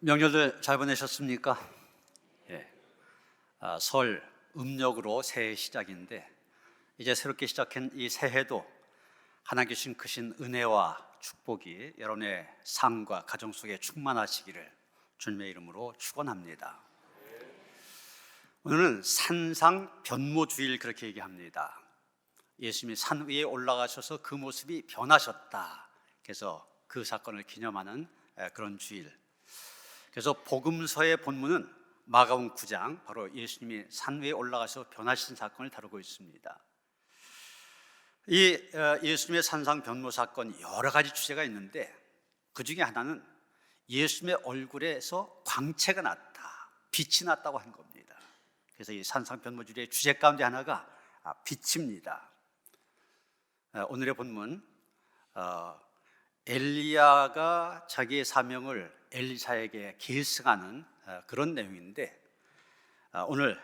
명절들 잘 보내셨습니까? 예. 설 음력으로 새해 시작인데 이제 새롭게 시작한 이 새해도 하나님 주신 크신 은혜와 축복이 여러분의 삶과 가정 속에 충만하시기를 주님의 이름으로 축원합니다. 오늘은 산상 변모주일 그렇게 얘기합니다. 예수님이 산 위에 올라가셔서 그 모습이 변하셨다. 그래서 그 사건을 기념하는 그런 주일. 그래서 복음서의 본문은 마가복음 9장, 바로 예수님이 산 위에 올라가서 변하신 사건을 다루고 있습니다. 이 예수님의 산상 변모 사건 여러 가지 주제가 있는데 그 중에 하나는 예수님의 얼굴에서 광채가 났다, 빛이 났다고 한 겁니다. 그래서 이 산상 변모주일의 주제 가운데 하나가 빛입니다. 오늘의 본문, 엘리야가 자기의 사명을 엘리사에게 계승하는 그런 내용인데 오늘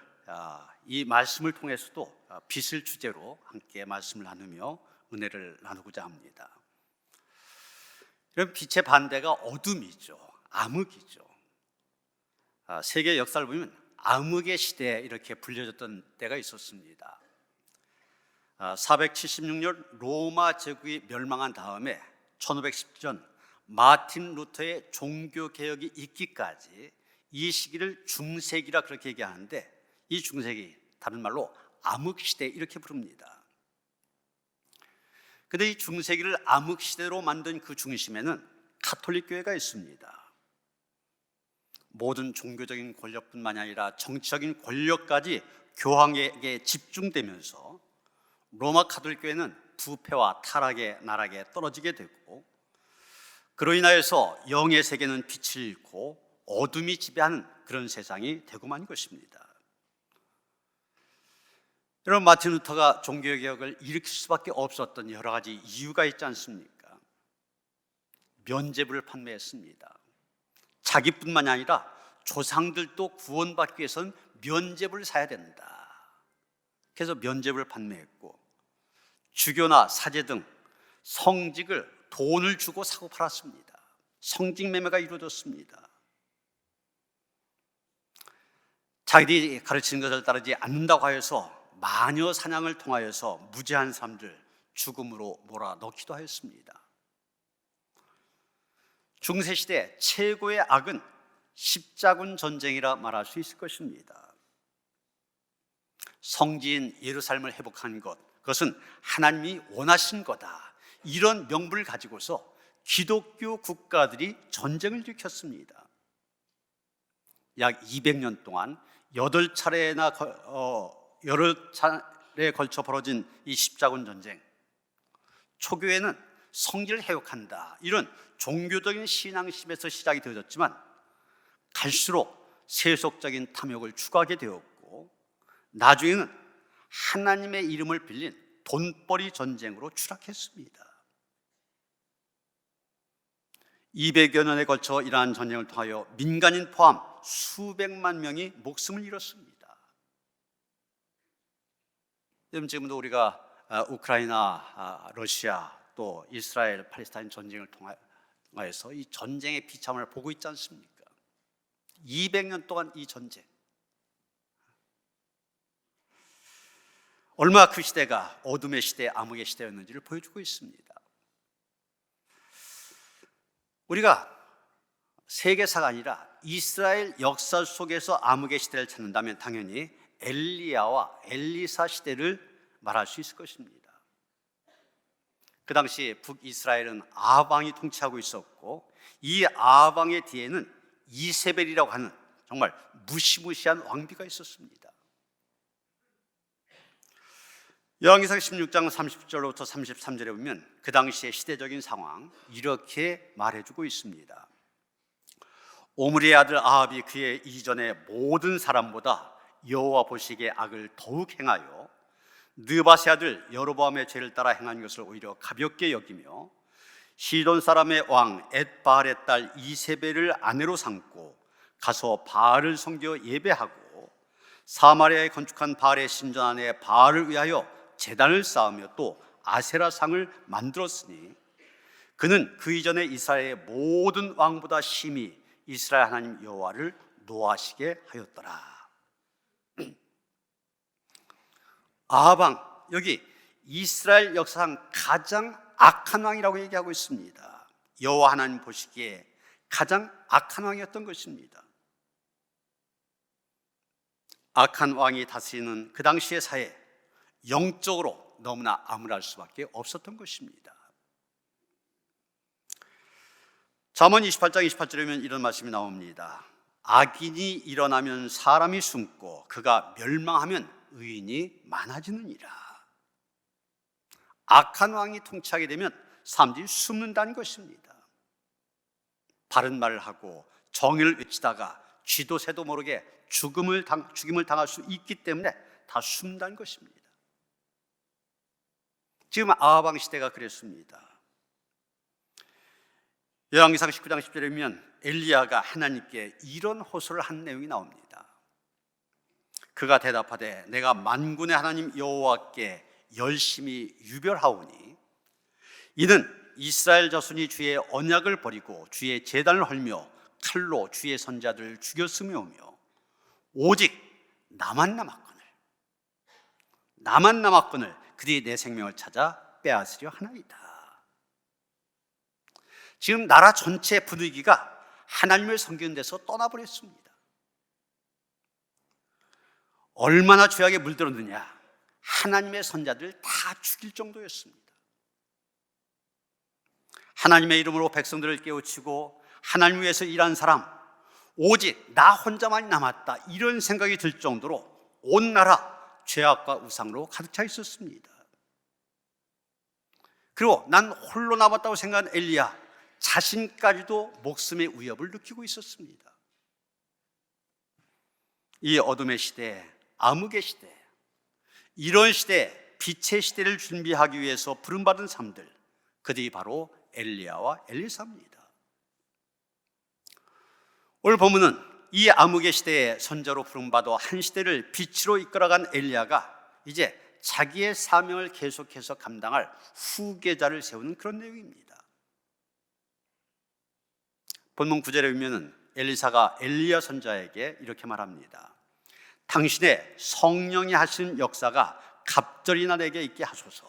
이 말씀을 통해서도 빛을 주제로 함께 말씀을 나누며 은혜를 나누고자 합니다. 이런 빛의 반대가 어둠이죠. 암흑이죠. 세계 역사를 보면 암흑의 시대 이렇게 불려졌던 때가 있었습니다. 476년 로마 제국이 멸망한 다음에 1510년 마틴 루터의 종교개혁이 있기까지 이 시기를 중세기라 그렇게 얘기하는데 이 중세기, 다른 말로 암흑시대 이렇게 부릅니다. 그런데 이 중세기를 암흑시대로 만든 그 중심에는 가톨릭 교회가 있습니다. 모든 종교적인 권력뿐만 아니라 정치적인 권력까지 교황에게 집중되면서 로마 가톨릭 교회는 부패와 타락의 나락에 떨어지게 되고 그로 인하여서 영의 세계는 빛을 잃고 어둠이 지배하는 그런 세상이 되고 만 것입니다. 여러분, 마틴 루터가 종교개혁을 일으킬 수밖에 없었던 여러 가지 이유가 있지 않습니까? 면죄부를 판매했습니다. 자기뿐만이 아니라 조상들도 구원받기 위해서는 면죄부를 사야 된다. 그래서 면죄부를 판매했고 주교나 사제 등 성직을 돈을 주고 사고 팔았습니다. 성직 매매가 이루어졌습니다. 자기들이 가르치는 것을 따르지 않는다고 하여서 마녀 사냥을 통하여서 무죄한 사람들 죽음으로 몰아넣기도 하였습니다. 중세시대 최고의 악은 십자군 전쟁이라 말할 수 있을 것입니다. 성지인 예루살렘을 회복한 것, 그것은 하나님이 원하신 거다, 이런 명분을 가지고서 기독교 국가들이 전쟁을 일으켰습니다. 약 200년 동안 8차례에 걸쳐 벌어진 이 십자군 전쟁, 초교회는 성지를 회복한다, 이런 종교적인 신앙심에서 시작이 되어졌지만 갈수록 세속적인 탐욕을 추구하게 되었고 나중에는 하나님의 이름을 빌린 돈벌이 전쟁으로 추락했습니다. 200여 년에 걸쳐 일어난 전쟁을 통하여 민간인 포함 수백만 명이 목숨을 잃었습니다. 여러분, 지금도 우리가 우크라이나, 러시아, 또 이스라엘, 팔레스타인 전쟁을 통하여서 이 전쟁의 비참함을 보고 있지 않습니까? 200년 동안 이 전쟁, 얼마나 그 시대가 어둠의 시대, 암흑의 시대였는지를 보여주고 있습니다. 우리가 세계사가 아니라 이스라엘 역사 속에서 암흑의 시대를 찾는다면 당연히 엘리야와 엘리사 시대를 말할 수 있을 것입니다. 그 당시 북이스라엘은 아방이 통치하고 있었고 이 아방의 뒤에는 이세벨이라고 하는 정말 무시무시한 왕비가 있었습니다. 열왕기상 16장 30절로부터 33절에 보면 그 당시의 시대적인 상황 이렇게 말해주고 있습니다. 오므리의 아들 아합이 그의 이전의 모든 사람보다 여호와 보시기에 악을 더욱 행하여 느밧의 아들 여로보암의 죄를 따라 행한 것을 오히려 가볍게 여기며 시돈 사람의 왕 엣바알의 딸 이세벨을 아내로 삼고 가서 바알을 섬겨 예배하고 사마리아에 건축한 바알의 신전 안에 바알을 위하여 제단을 쌓으며 또 아세라상을 만들었으니 그는 그 이전에 이스라엘의 모든 왕보다 심히 이스라엘 하나님 여호와를 노하시게 하였더라. 아합 왕, 여기 이스라엘 역사상 가장 악한 왕이라고 얘기하고 있습니다. 여호와 하나님 보시기에 가장 악한 왕이었던 것입니다. 악한 왕이 다스리는 그 당시의 사회, 영적으로 너무나 암울할 수밖에 없었던 것입니다. 잠언 28장 28절에 보면 이런 말씀이 나옵니다. 악인이 일어나면 사람이 숨고 그가 멸망하면 의인이 많아지느니라. 악한 왕이 통치하게 되면 사람들이 숨는다는 것입니다. 바른 말을 하고 정의를 외치다가 쥐도 새도 모르게 죽임을 당할 수 있기 때문에 다 숨는다는 것입니다. 지금 아합 왕 시대가 그랬습니다. 열왕기상 19장 10절에 보면 엘리야가 하나님께 이런 호소를 한 내용이 나옵니다. 그가 대답하되 내가 만군의 하나님 여호와께 열심히 유별하오니 이는 이스라엘 자손이 주의 언약을 버리고 주의 제단을 헐며 칼로 주의 선자들을 죽였으며오며 오직 나만 남았거늘 그들이 내 생명을 찾아 빼앗으려 하나이다. 지금 나라 전체 분위기가 하나님을 섬기는 데서 떠나버렸습니다. 얼마나 죄악에 물들었느냐, 하나님의 선자들 다 죽일 정도였습니다. 하나님의 이름으로 백성들을 깨우치고 하나님 위해서 일한 사람, 오직 나 혼자만 남았다, 이런 생각이 들 정도로 온 나라 죄악과 우상으로 가득 차 있었습니다. 그리고 난 홀로 남았다고 생각한 엘리야 자신까지도 목숨의 위협을 느끼고 있었습니다. 이 어둠의 시대, 암흑의 시대, 이런 시대, 빛의 시대를 준비하기 위해서 부름받은 사람들, 그들이 바로 엘리야와 엘리사입니다. 오늘 본문은 이 암흑의 시대에 선자로 부름받아 한 시대를 빛으로 이끌어간 엘리야가 이제 자기의 사명을 계속해서 감당할 후계자를 세우는 그런 내용입니다. 본문 9절에 보면 엘리사가 엘리야 선자에게 이렇게 말합니다. 당신의 성령이 하신 역사가 갑절이나 내게 있게 하소서.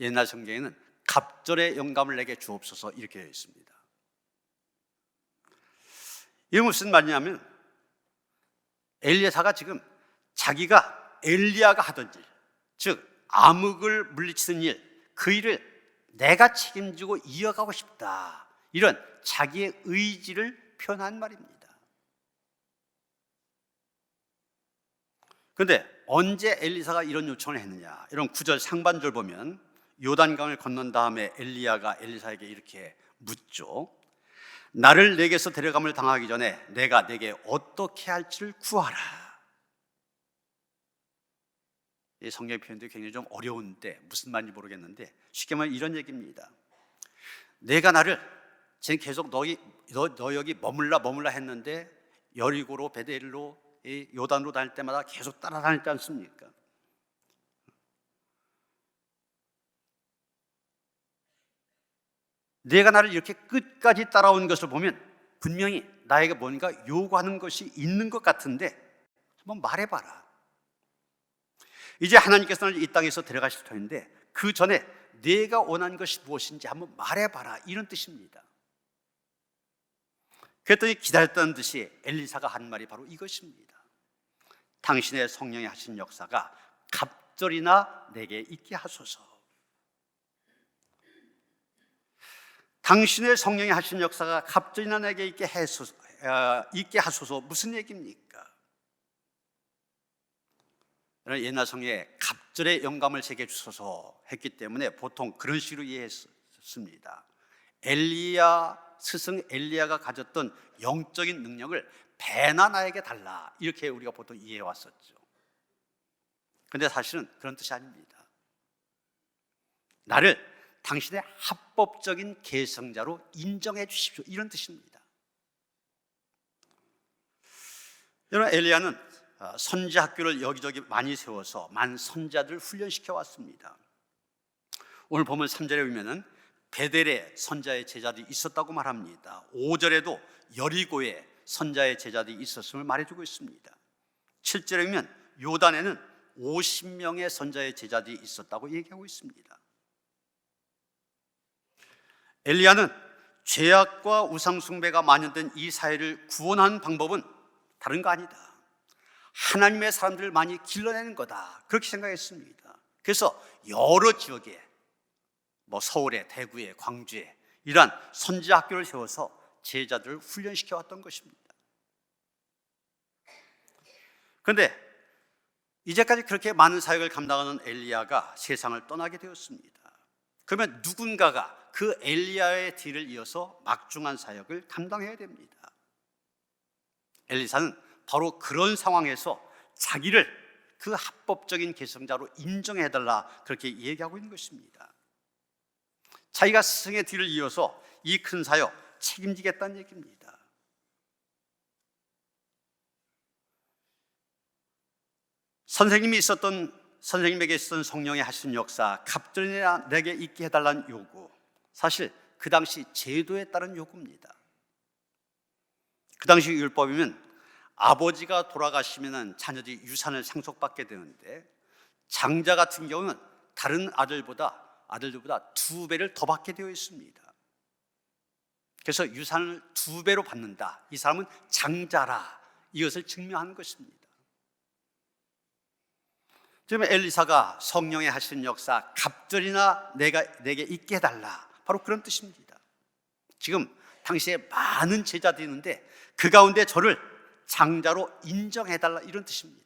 옛날 성경에는 갑절의 영감을 내게 주옵소서 이렇게 되어 있습니다. 이게 무슨 말이냐면 엘리사가 지금 자기가 엘리야가 하던 일, 즉 암흑을 물리치는 일, 그 일을 내가 책임지고 이어가고 싶다, 이런 자기의 의지를 표현한 말입니다. 그런데 언제 엘리사가 이런 요청을 했느냐? 이런 9절 상반절 보면 요단강을 건넌 다음에 엘리야가 엘리사에게 이렇게 묻죠. 나를 내게서 데려감을 당하기 전에 내가 내게 어떻게 할지를 구하라. 이 성경 표현도 굉장히 좀 어려운데 무슨 말인지 모르겠는데 쉽게 말하면 이런 얘기입니다. 내가 나를 지금 계속 너 여기 머물라 했는데 여리고로 베델로 요단으로 다닐 때마다 계속 따라다녔지 않습니까? 내가 나를 이렇게 끝까지 따라온 것을 보면 분명히 나에게 뭔가 요구하는 것이 있는 것 같은데 한번 말해봐라. 이제 하나님께서는 이 땅에서 데려가실 터인데 그 전에 내가 원하는 것이 무엇인지 한번 말해봐라, 이런 뜻입니다. 그랬더니 기다렸다는 듯이 엘리사가 한 말이 바로 이것입니다. 당신의 성령이 하신 역사가 갑절이나 내게 있게 하소서. 당신의 성령이 하신 역사가 갑절이나 내게 있게 하소서, 무슨 얘기입니까? 옛날 성경에 갑절의 영감을 제게 주소서 했기 때문에 보통 그런 식으로 이해했습니다. 스승 엘리야가 가졌던 영적인 능력을 배나 나에게 달라, 이렇게 우리가 보통 이해해 왔었죠. 그런데 사실은 그런 뜻이 아닙니다. 나를 당신의 합법적인 계승자로 인정해 주십시오, 이런 뜻입니다. 여러분, 엘리야는 선지 학교를 여기저기 많이 세워서 많은 선자들을 훈련시켜 왔습니다. 오늘 보면 3절에 보면은 베델에 선자의 제자들이 있었다고 말합니다. 5절에도 여리고에 선자의 제자들이 있었음을 말해주고 있습니다. 7절에 보면 요단에는 50명의 선자의 제자들이 있었다고 얘기하고 있습니다. 엘리야는 죄악과 우상숭배가 만연된 이 사회를 구원하는 방법은 다른 거 아니다, 하나님의 사람들을 많이 길러내는 거다, 그렇게 생각했습니다. 그래서 여러 지역에 서울에, 대구에, 광주에 이러한 선지자 학교를 세워서 제자들을 훈련시켜 왔던 것입니다. 그런데 이제까지 그렇게 많은 사역을 감당하는 엘리야가 세상을 떠나게 되었습니다. 그러면 누군가가 그 엘리야의 뒤를 이어서 막중한 사역을 감당해야 됩니다. 엘리사는 바로 그런 상황에서 자기를 그 합법적인 계승자로 인정해달라, 그렇게 얘기하고 있는 것입니다. 자기가 스승의 뒤를 이어서 이 큰 사역 책임지겠다는 얘기입니다. 선생님에게 있었던 성령의 하신 역사, 갑절이나 내게 있게 해달라는 요구, 사실 그 당시 제도에 따른 요구입니다. 그 당시 율법이면 아버지가 돌아가시면 자녀들이 유산을 상속받게 되는데, 장자 같은 경우는 다른 아들들보다 2배를 더 받게 되어 있습니다. 그래서 유산을 2배로 받는다, 이 사람은 장자라, 이것을 증명하는 것입니다. 지금 엘리사가 성령의 하신 역사, 갑절이나 내게 있게 해달라, 바로 그런 뜻입니다. 지금 당시에 많은 제자들이 있는데 그 가운데 저를 장자로 인정해달라, 이런 뜻입니다.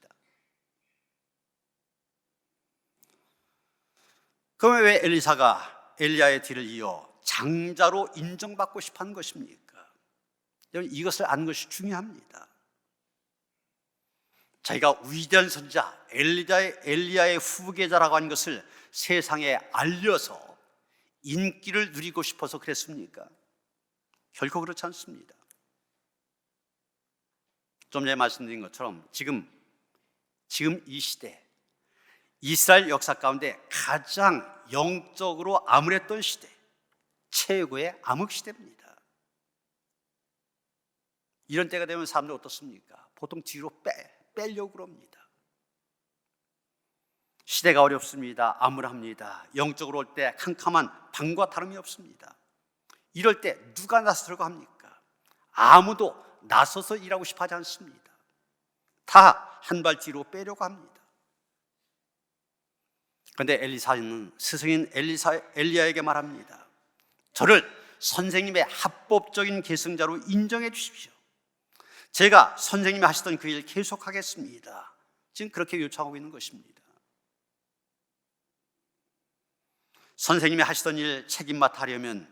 그러면 왜 엘리사가 엘리야의 뒤를 이어 장자로 인정받고 싶어 하는 것입니까? 여러분, 이것을 아는 것이 중요합니다. 자기가 위대한 선지자 엘리야의 후계자라고 하는 것을 세상에 알려서 인기를 누리고 싶어서 그랬습니까? 결코 그렇지 않습니다. 좀 전에 말씀드린 것처럼 지금 이 시대, 이스라엘 역사 가운데 가장 영적으로 암울했던 시대, 최고의 암흑 시대입니다. 이런 때가 되면 사람들 어떻습니까? 보통 뒤로 빼려고 그럽니다. 시대가 어렵습니다. 암울합니다. 영적으로 올 때 캄캄한 밤과 다름이 없습니다. 이럴 때 누가 나서려고 합니까? 아무도 나서서 일하고 싶어 하지 않습니다. 다 한 발 뒤로 빼려고 합니다. 그런데 엘리사는 스승인 엘리야에게 말합니다. 저를 선생님의 합법적인 계승자로 인정해 주십시오. 제가 선생님이 하시던 그 일 계속하겠습니다. 지금 그렇게 요청하고 있는 것입니다. 선생님이 하시던 일 책임 맡아 하려면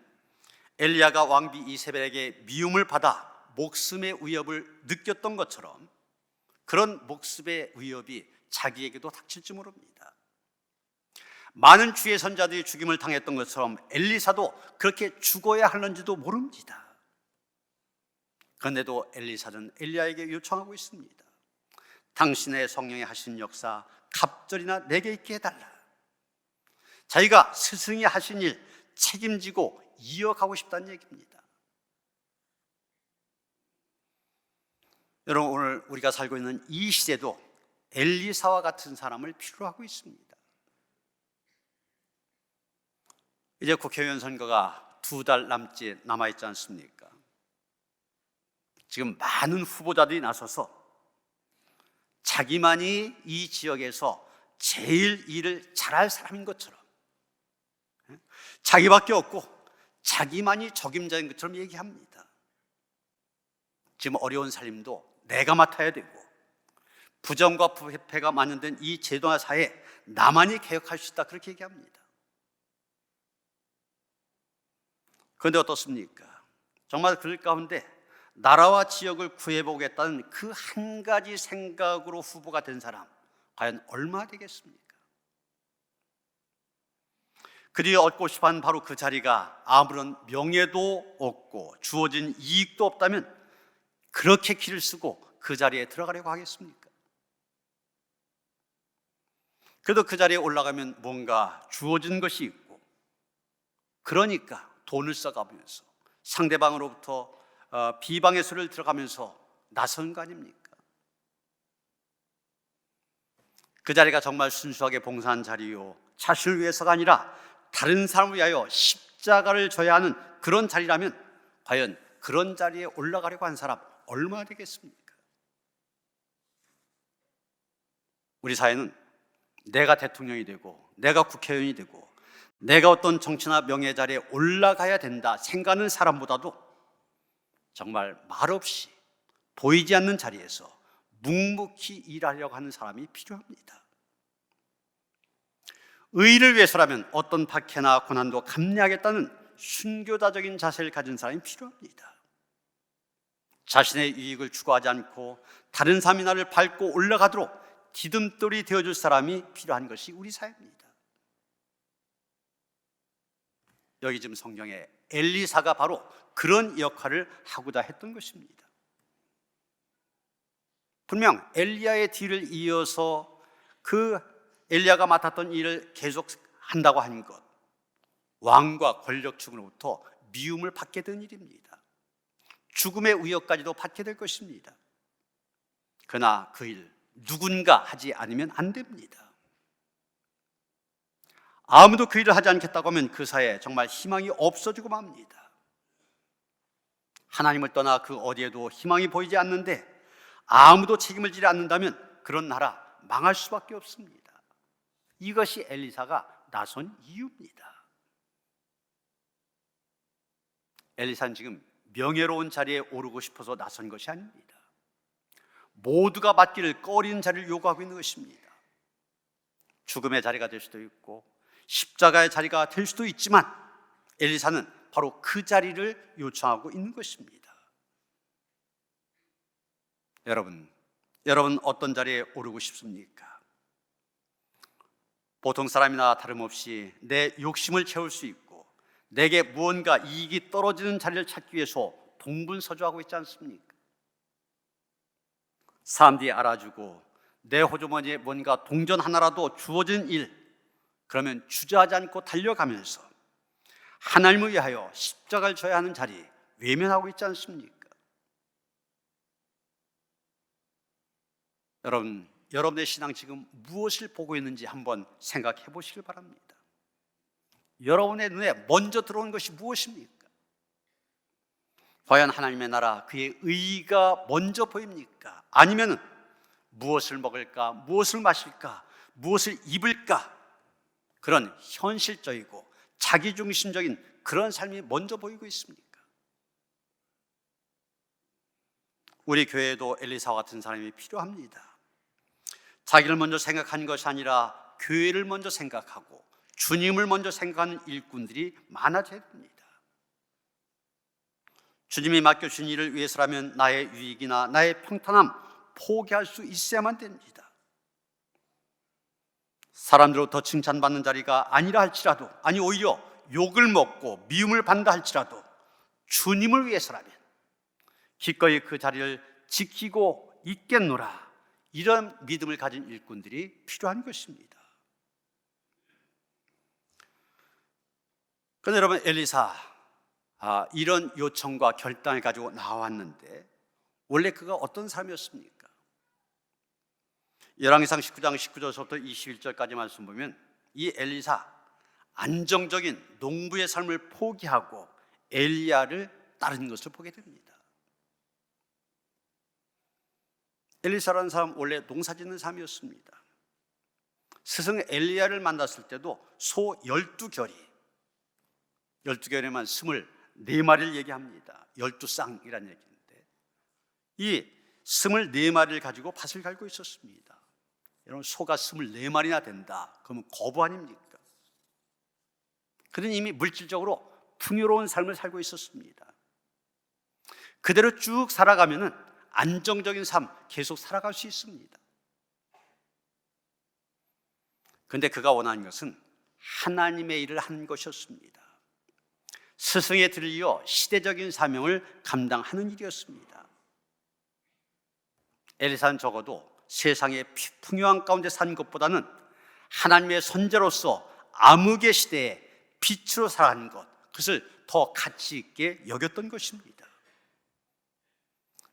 엘리야가 왕비 이세벨에게 미움을 받아 목숨의 위협을 느꼈던 것처럼 그런 목숨의 위협이 자기에게도 닥칠지 모릅니다. 많은 주의 선자들이 죽임을 당했던 것처럼 엘리사도 그렇게 죽어야 하는지도 모릅니다. 그런데도 엘리사는 엘리야에게 요청하고 있습니다. 당신의 성령이 하신 역사 갑절이나 내게 있게 해달라. 자기가 스승이 하신 일 책임지고 이어가고 싶다는 얘기입니다. 여러분, 오늘 우리가 살고 있는 이 시대도 엘리사와 같은 사람을 필요로 하고 있습니다. 이제 국회의원 선거가 2달 남짓 남아있지 않습니까? 지금 많은 후보자들이 나서서 자기만이 이 지역에서 제일 일을 잘할 사람인 것처럼, 자기밖에 없고 자기만이 적임자인 것처럼 얘기합니다. 지금 어려운 살림도 내가 맡아야 되고, 부정과 부패가 만연된 이 제도와 사회에 나만이 개혁할 수 있다, 그렇게 얘기합니다. 그런데 어떻습니까? 정말 그럴 가운데 나라와 지역을 구해보겠다는 그 한 가지 생각으로 후보가 된 사람, 과연 얼마 되겠습니까? 그들이 얻고 싶어하는 바로 그 자리가 아무런 명예도 없고 주어진 이익도 없다면 그렇게 길을 쓰고 그 자리에 들어가려고 하겠습니까? 그래도 그 자리에 올라가면 뭔가 주어진 것이 있고 그러니까 돈을 써가면서 상대방으로부터 비방의 소리를 들어가면서 나선 거 아닙니까? 그 자리가 정말 순수하게 봉사한 자리요, 자신을 위해서가 아니라 다른 사람을 위하여 십자가를 져야 하는 그런 자리라면 과연 그런 자리에 올라가려고 한 사람 얼마나 되겠습니까? 우리 사회는 내가 대통령이 되고 내가 국회의원이 되고 내가 어떤 정치나 명예 자리에 올라가야 된다 생각하는 사람보다도 정말 말없이 보이지 않는 자리에서 묵묵히 일하려고 하는 사람이 필요합니다. 의를 위해서라면 어떤 박해나 고난도 감내하겠다는 순교자적인 자세를 가진 사람이 필요합니다. 자신의 이익을 추구하지 않고 다른 사람이 나를 밟고 올라가도록 디딤돌이 되어줄 사람이 필요한 것이 우리 사회입니다. 여기 지금 성경에 엘리사가 바로 그런 역할을 하고자 했던 것입니다. 분명 엘리야의 뒤를 이어서 그 엘리야가 맡았던 일을 계속 한다고 한 것, 왕과 권력층으로부터 미움을 받게 된 일입니다. 죽음의 위협까지도 받게 될 것입니다. 그러나 그 일 누군가 하지 않으면 안 됩니다. 아무도 그 일을 하지 않겠다고 하면 그 사회에 정말 희망이 없어지고 맙니다. 하나님을 떠나 그 어디에도 희망이 보이지 않는데 아무도 책임을 지지 않는다면 그런 나라 망할 수밖에 없습니다. 이것이 엘리사가 나선 이유입니다. 엘리사는 지금 명예로운 자리에 오르고 싶어서 나선 것이 아닙니다. 모두가 맡기를 꺼리는 자리를 요구하고 있는 것입니다. 죽음의 자리가 될 수도 있고 십자가의 자리가 될 수도 있지만 엘리사는 바로 그 자리를 요청하고 있는 것입니다. 여러분 어떤 자리에 오르고 싶습니까? 보통 사람이나 다름없이 내 욕심을 채울 수 있고 내게 무언가 이익이 떨어지는 자리를 찾기 위해서 동분서주하고 있지 않습니까? 사람들이 알아주고 내 호주머니에 뭔가 동전 하나라도 주어진 일, 그러면 주저하지 않고 달려가면서 하나님을 위하여 십자가를 져야 하는 자리 외면하고 있지 않습니까? 여러분의 신앙 지금 무엇을 보고 있는지 한번 생각해 보시길 바랍니다. 여러분의 눈에 먼저 들어오는 것이 무엇입니까? 과연 하나님의 나라, 그의 의의가 먼저 보입니까? 아니면 무엇을 먹을까, 무엇을 마실까, 무엇을 입을까, 그런 현실적이고 자기중심적인 그런 삶이 먼저 보이고 있습니까? 우리 교회에도 엘리사와 같은 사람이 필요합니다. 자기를 먼저 생각하는 것이 아니라 교회를 먼저 생각하고 주님을 먼저 생각하는 일꾼들이 많아져야 됩니다. 주님이 맡겨주신 일을 위해서라면 나의 유익이나 나의 평탄함 포기할 수 있어야만 됩니다. 사람들로부터 칭찬받는 자리가 아니라 할지라도, 아니 오히려 욕을 먹고 미움을 받는다 할지라도 주님을 위해서라면 기꺼이 그 자리를 지키고 있겠노라, 이런 믿음을 가진 일꾼들이 필요한 것입니다. 그런데 여러분, 엘리사 이런 요청과 결단을 가지고 나왔는데 원래 그가 어떤 사람이었습니까? 열왕기상 19장 19절부터 21절까지 말씀 보면 이 엘리사 안정적인 농부의 삶을 포기하고 엘리야를 따르는 것을 보게 됩니다. 엘리사라는 사람 원래 농사짓는 사람이었습니다. 스승 엘리야를 만났을 때도 소 12결이, 12결에만 24마리를 얘기합니다. 12쌍이라는 얘기인데 이 24마리를 가지고 밭을 갈고 있었습니다. 여러분, 소가 24마리나 된다 그러면 거부 아닙니까? 그는 이미 물질적으로 풍요로운 삶을 살고 있었습니다. 그대로 쭉 살아가면은 안정적인 삶 계속 살아갈 수 있습니다. 그런데 그가 원하는 것은 하나님의 일을 하는 것이었습니다. 스승의 뒤를 이어 시대적인 사명을 감당하는 일이었습니다. 엘리사는 적어도 세상의 풍요한 가운데 산 것보다는 하나님의 선제로서 암흑의 시대에 빛으로 살아가는 것, 그것을 더 가치 있게 여겼던 것입니다.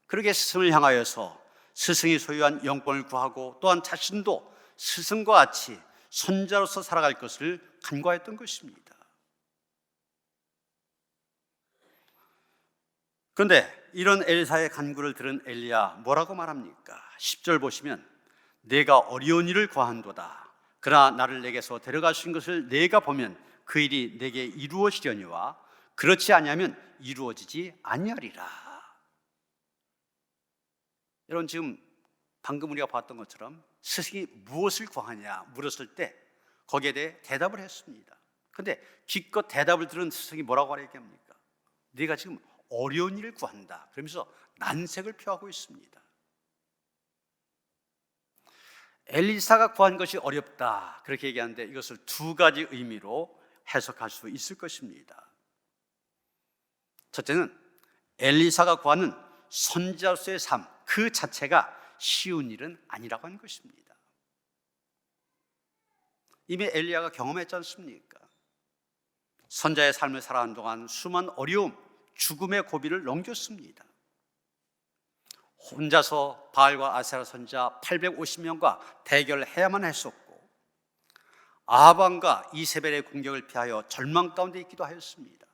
그렇게 스승을 향하여서 스승이 소유한 영권을 구하고 또한 자신도 스승과 같이 선자로서 살아갈 것을 간구하였던 것입니다. 그런데 이런 엘리사의 간구를 들은 엘리야 뭐라고 말합니까? 10절 보시면 내가 어려운 일을 구한도다. 그러나 나를 내게서 데려가신 것을 내가 보면 그 일이 내게 이루어지려니와 그렇지 아니하면 이루어지지 아니하리라. 여러분, 지금 방금 우리가 봤던 것처럼 스승이 무엇을 구하냐 물었을 때 거기에 대해 대답을 했습니다. 그런데 기껏 대답을 들은 스승이 뭐라고 얘기합니까? 네가 지금 어려운 일을 구한다 그러면서 난색을 표하고 있습니다. 엘리사가 구한 것이 어렵다 그렇게 얘기하는데 이것을 두 가지 의미로 해석할 수 있을 것입니다. 첫째는 엘리사가 구하는 선지자로서의 삶 그 자체가 쉬운 일은 아니라고 하는 것입니다. 이미 엘리야가 경험했지 않습니까? 선자의 삶을 살아가는 동안 수많은 어려움, 죽음의 고비를 넘겼습니다. 혼자서 바알과 아세라 선자 850명과 대결해야만 했었고 아합왕과 이세벨의 공격을 피하여 절망 가운데 있기도 하였습니다.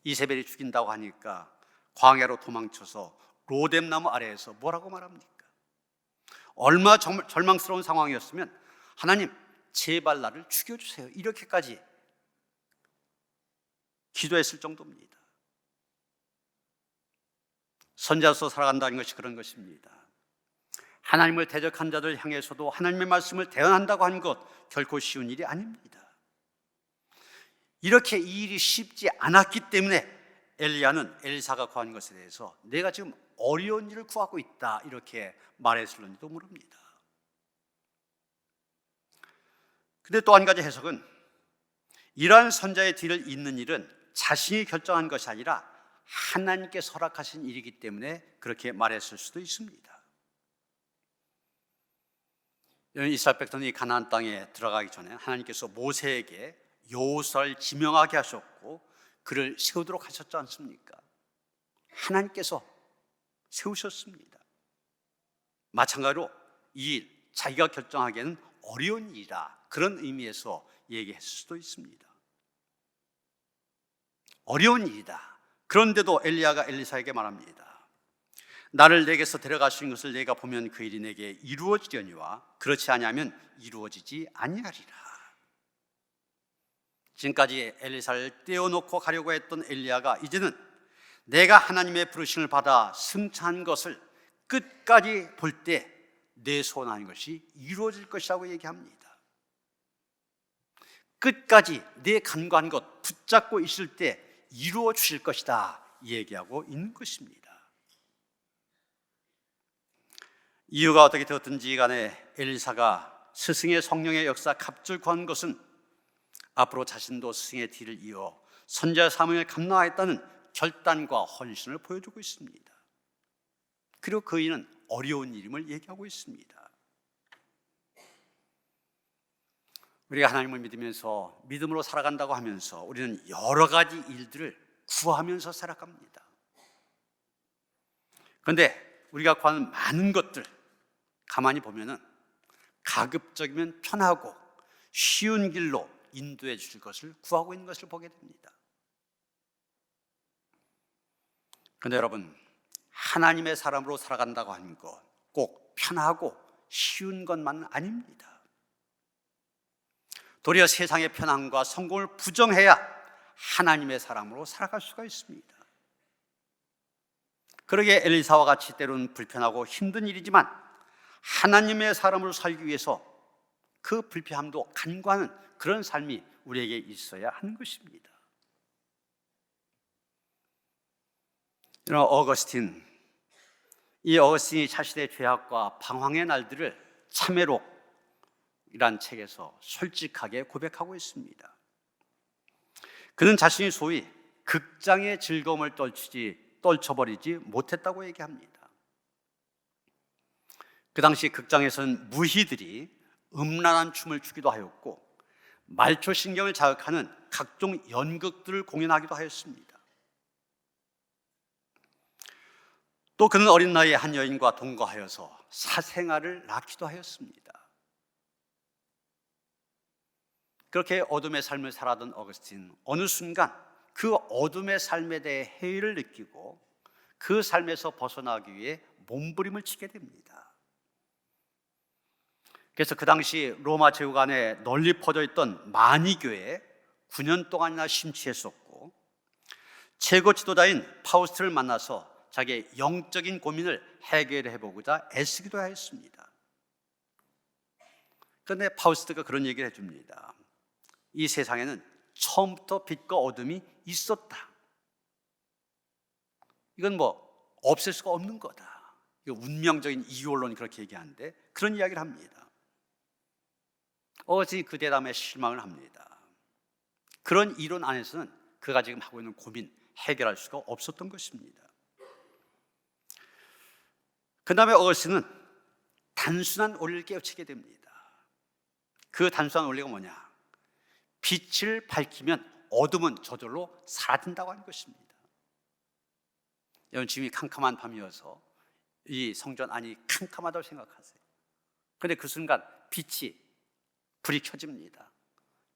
이세벨이 죽인다고 하니까 광야로 도망쳐서 로뎀나무 아래에서 뭐라고 말합니까? 얼마나 절망스러운 상황이었으면 하나님 제발 나를 죽여주세요 이렇게까지 기도했을 정도입니다. 선자로서 살아간다는 것이 그런 것입니다. 하나님을 대적한 자들 향해서도 하나님의 말씀을 대언한다고 하는 것 결코 쉬운 일이 아닙니다. 이렇게 이 일이 쉽지 않았기 때문에 엘리야는 엘리사가 구한 것에 대해서 내가 지금 어려운 일을 구하고 있다 이렇게 말했을는지도 모릅니다. 근데 또 한 가지 해석은 이러한 선자의 뒤를 잇는 일은 자신이 결정한 것이 아니라 하나님께서 허락하신 일이기 때문에 그렇게 말했을 수도 있습니다. 이스라엘 백성이 가나안 땅에 들어가기 전에 하나님께서 모세에게 여호수아를 지명하게 하셨고 그를 세우도록 하셨지 않습니까? 하나님께서 세우셨습니다. 마찬가지로 이 일, 자기가 결정하기에는 어려운 일이다 그런 의미에서 얘기했을 수도 있습니다. 어려운 일이다. 그런데도 엘리야가 엘리사에게 말합니다. 나를 내게서 데려가신 것을 내가 보면 그 일이 내게 이루어지려니와 그렇지 아니하면 이루어지지 아니하리라. 지금까지 엘리사를 떼어놓고 가려고 했던 엘리야가 이제는 내가 하나님의 부르심을 받아 승천한 것을 끝까지 볼 때 내 소원하는 것이 이루어질 것이라고 얘기합니다. 끝까지 내 간구한 것 붙잡고 있을 때 이루어 주실 것이다 얘기하고 있는 것입니다. 이유가 어떻게 되었든지 간에 엘리사가 스승의 성령의 역사 갑절 구한 것은 앞으로 자신도 스승의 뒤를 이어 선지자 사명을 감당하겠다는 결단과 헌신을 보여주고 있습니다. 그리고 그 일은 어려운 일임을 얘기하고 있습니다. 우리가 하나님을 믿으면서 믿음으로 살아간다고 하면서 우리는 여러 가지 일들을 구하면서 살아갑니다. 그런데 우리가 구하는 많은 것들 가만히 보면은 가급적이면 편하고 쉬운 길로 인도해 주실 것을 구하고 있는 것을 보게 됩니다. 그런데 여러분, 하나님의 사람으로 살아간다고 하는 것 꼭 편하고 쉬운 것만은 아닙니다. 도리어 세상의 편함과 성공을 부정해야 하나님의 사람으로 살아갈 수가 있습니다. 그러게 엘리사와 같이 때로는 불편하고 힘든 일이지만 하나님의 사람으로 살기 위해서 그 불편함도 간과하는 그런 삶이 우리에게 있어야 하는 것입니다. 이 어거스틴이 자신의 죄악과 방황의 날들을 참회록이란 책에서 솔직하게 고백하고 있습니다. 그는 자신이 소위 극장의 즐거움을 떨쳐버리지 못했다고 얘기합니다. 그 당시 극장에서는 무희들이 음란한 춤을 추기도 하였고 말초신경을 자극하는 각종 연극들을 공연하기도 하였습니다. 또 그는 어린 나이에 한 여인과 동거하여서 사생아를 낳기도 하였습니다. 그렇게 어둠의 삶을 살아던 어거스틴, 어느 순간 그 어둠의 삶에 대해 해이를 느끼고 그 삶에서 벗어나기 위해 몸부림을 치게 됩니다. 그래서 그 당시 로마 제국 안에 널리 퍼져 있던 마니교에 9년 동안이나 심취했었고, 최고 지도자인 파우스트를 만나서 자기의 영적인 고민을 해결해 보고자 애쓰기도 하였습니다. 그런데 파우스트가 그런 얘기를 해줍니다. 이 세상에는 처음부터 빛과 어둠이 있었다. 이건 뭐 없앨 수가 없는 거다. 이거 운명적인 이유론이 그렇게 얘기하는데 그런 이야기를 합니다. 어거스틴이 그 대담에 실망을 합니다. 그런 이론 안에서는 그가 지금 하고 있는 고민 해결할 수가 없었던 것입니다. 그 다음에 어거스틴은 단순한 원리를 깨우치게 됩니다. 그 단순한 원리가 뭐냐? 빛을 밝히면 어둠은 저절로 사라진다고 하는 것입니다. 여러분, 지금이 캄캄한 밤이어서 이 성전 안이 캄캄하다고 생각하세요. 그런데 그 순간 불이 켜집니다.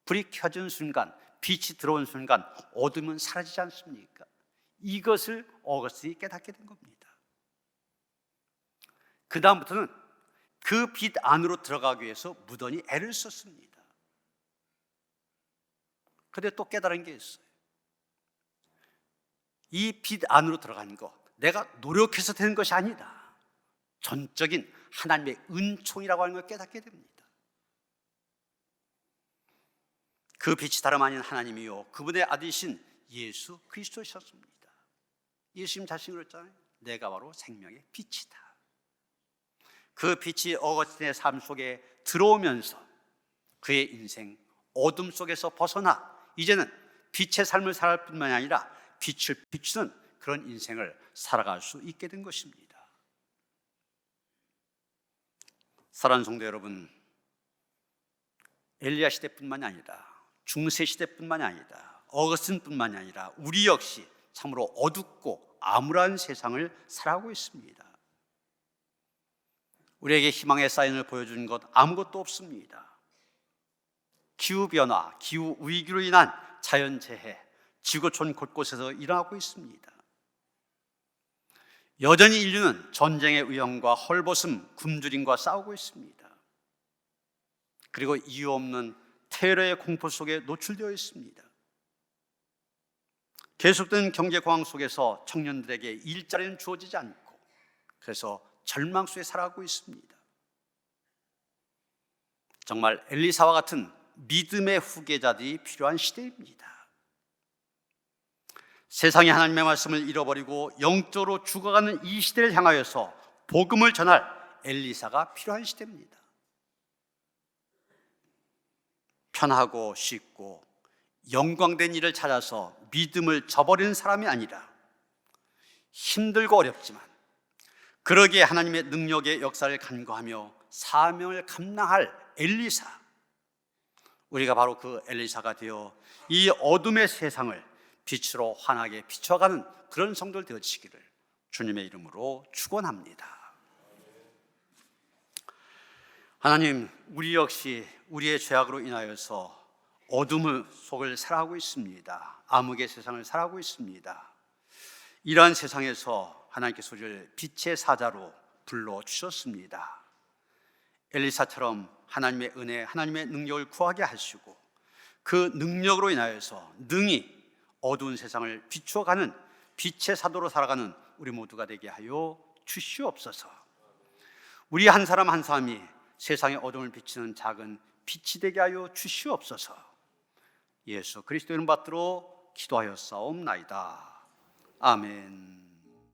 불이 켜진 순간, 빛이 들어온 순간 어둠은 사라지지 않습니까? 이것을 어거스틴이 깨닫게 된 겁니다. 그 다음부터는 그 빛 안으로 들어가기 위해서 무던히 애를 썼습니다. 그런데 또 깨달은 게 있어요. 이 빛 안으로 들어가는 거, 내가 노력해서 되는 것이 아니다. 전적인 하나님의 은총이라고 하는 걸 깨닫게 됩니다. 그 빛이 다름 아닌 하나님이요, 그분의 아들이신 예수 그리스도셨습니다. 예수님 자신이 그랬잖아요. 내가 바로 생명의 빛이다. 그 빛이 어거스틴의 삶 속에 들어오면서 그의 인생 어둠 속에서 벗어나 이제는 빛의 삶을 살아갈 뿐만 아니라 빛을 비추는 그런 인생을 살아갈 수 있게 된 것입니다. 사랑하는 성도 여러분, 엘리야 시대뿐만이 아니라 중세 시대뿐만이 아니라 어거스틴뿐만이 아니라 우리 역시 참으로 어둡고 암울한 세상을 살아가고 있습니다. 우리에게 희망의 사인을 보여주는 것 아무것도 없습니다. 기후변화, 기후위기로 인한 자연재해, 지구촌 곳곳에서 일어나고 있습니다. 여전히 인류는 전쟁의 위험과 헐벗음, 굶주림과 싸우고 있습니다. 그리고 이유 없는 테러의 공포 속에 노출되어 있습니다. 계속되는 경제 공황 속에서 청년들에게 일자리는 주어지지 않고 그래서 절망 속에 살아가고 있습니다. 정말 엘리사와 같은 믿음의 후계자들이 필요한 시대입니다. 세상이 하나님의 말씀을 잃어버리고 영적으로 죽어가는 이 시대를 향하여서 복음을 전할 엘리사가 필요한 시대입니다. 편하고 쉽고 영광된 일을 찾아서 믿음을 저버리는 사람이 아니라 힘들고 어렵지만 그러기에 하나님의 능력의 역사를 간구하며 사명을 감당할 엘리사, 우리가 바로 그 엘리사가 되어 이 어둠의 세상을 빛으로 환하게 비춰가는 그런 성도들 되어지기를 주님의 이름으로 축원합니다. 하나님, 우리 역시 우리의 죄악으로 인하여서 어둠 속을 살아가고 있습니다. 암흑의 세상을 살아가고 있습니다. 이러한 세상에서 하나님께서 우리를 빛의 사자로 불러주셨습니다. 엘리사처럼 하나님의 은혜, 하나님의 능력을 구하게 하시고 그 능력으로 인하여서 능히 어두운 세상을 비추어가는 빛의 사도로 살아가는 우리 모두가 되게 하여 주시옵소서. 우리 한 사람 한 사람이 세상의 어둠을 비추는 작은 빛이 되게 하여 주시옵소서. 예수 그리스도 이름 받들어 기도하여 싸움나이다. 아멘.